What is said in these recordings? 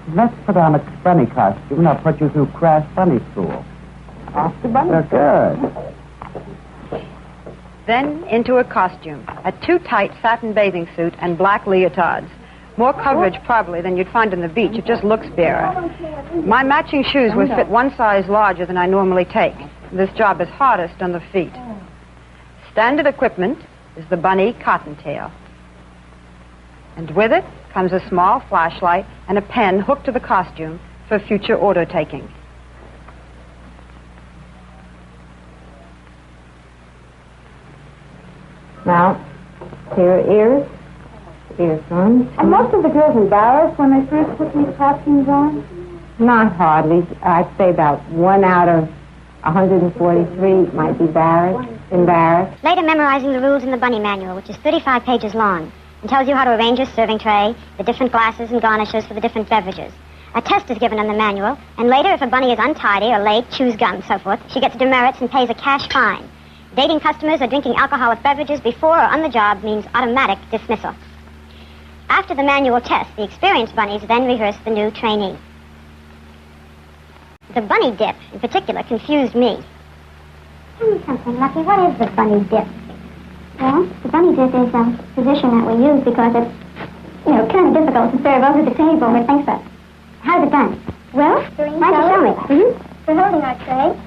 Let's put on a bunny costume and I'll put you through crash bunny school. Off the bunny. Good. Then into a costume, a too-tight satin bathing suit and black leotards. More coverage probably than you'd find on the beach. It just looks barer. My matching shoes will fit one size larger than I normally take. This job is hardest on the feet. Standard equipment is the bunny cottontail. And with it comes a small flashlight and a pen hooked to the costume for future order taking. Now, to your ears, earphones. Are most of the girls embarrassed when they first put these costumes on? Not hardly. I'd say about 1 out of 143 might be embarrassed. Later memorizing the rules in the bunny manual, which is 35 pages long, and tells you how to arrange your serving tray, the different glasses and garnishes for the different beverages. A test is given on the manual, and later if a bunny is untidy or late, chews gum, so forth, she gets demerits and pays a cash fine. Dating customers or drinking alcoholic beverages before or on the job means automatic dismissal. After the manual test, the experienced bunnies then rehearse the new trainee. The bunny dip, in particular, confused me. Tell me something, Lucky. What is the bunny dip? Well, the bunny dip is a position that we use because it's, kind of difficult to serve over the table or things like that. How's it done? Well, why don't you show me? We're holding our tray.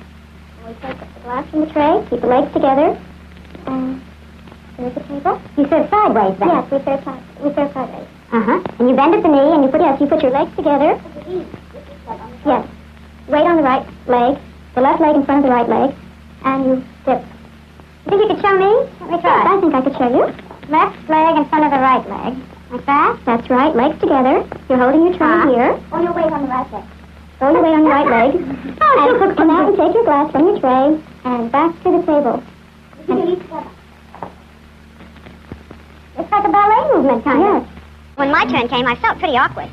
We take the glass from the tray, keep the legs together, and there's the table. You serve sideways, then? Yes, we serve sideways. Uh-huh. And you bend at the knee, and you put your legs together. Yes. Weight on the right leg, the left leg in front of the right leg, and you dip. You think you could show me? Let me try. Yes, I think I could show you. Left leg in front of the right leg. Like that? That's right, legs together. You're holding your tray here. Or your weight on the right leg. Throw your weight on your right leg. And come out and take your glass from your tray and back to the table. It's like a ballet movement, kind of. Yes. When my turn came, I felt pretty awkward.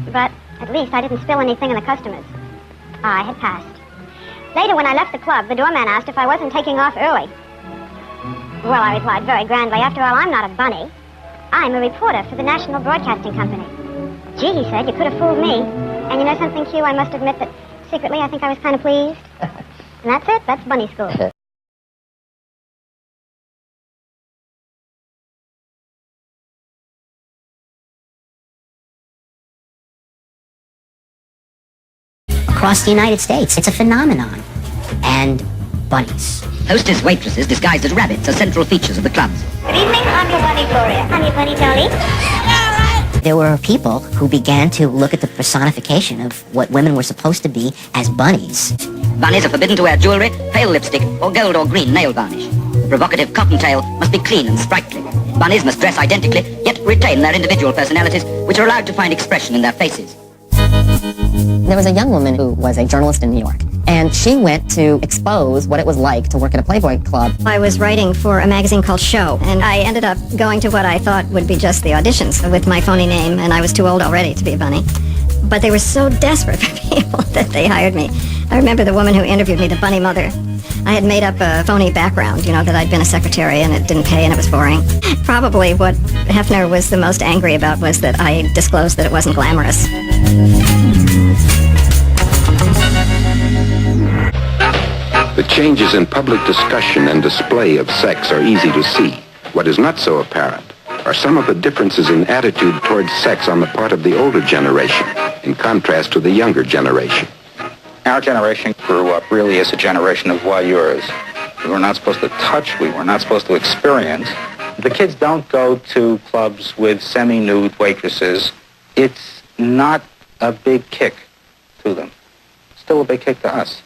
But at least I didn't spill anything on the customers. I had passed. Later, when I left the club, the doorman asked if I wasn't taking off early. Well, I replied very grandly, after all, I'm not a bunny. I'm a reporter for the National Broadcasting Company. Gee, he said, you could have fooled me. And you know something, Q? I must admit that secretly I think I was kind of pleased. And that's it. That's bunny school. Across the United States, it's a phenomenon. And bunnies. Hostess waitresses disguised as rabbits are central features of the clubs. Good evening, I'm your bunny, Gloria. I'm your bunny, Tony. There were people who began to look at the personification of what women were supposed to be as bunnies. Bunnies are forbidden to wear jewelry, pale lipstick, or gold or green nail varnish. The provocative cottontail must be clean and sprightly. Bunnies must dress identically, yet retain their individual personalities, which are allowed to find expression in their faces. There was a young woman who was a journalist in New York, and she went to expose what it was like to work at a Playboy Club. I was writing for a magazine called Show, and I ended up going to what I thought would be just the auditions with my phony name, and I was too old already to be a bunny. But they were so desperate for people that they hired me. I remember the woman who interviewed me, the bunny mother. I had made up a phony background, that I'd been a secretary and it didn't pay and it was boring. Probably what Hefner was the most angry about was that I disclosed that it wasn't glamorous. The changes in public discussion and display of sex are easy to see. What is not so apparent are some of the differences in attitude towards sex on the part of the older generation, in contrast to the younger generation. Our generation grew up really as a generation of voyeurs. We were not supposed to touch, we were not supposed to experience. The kids don't go to clubs with semi-nude waitresses. It's not a big kick to them. Still a big kick to us.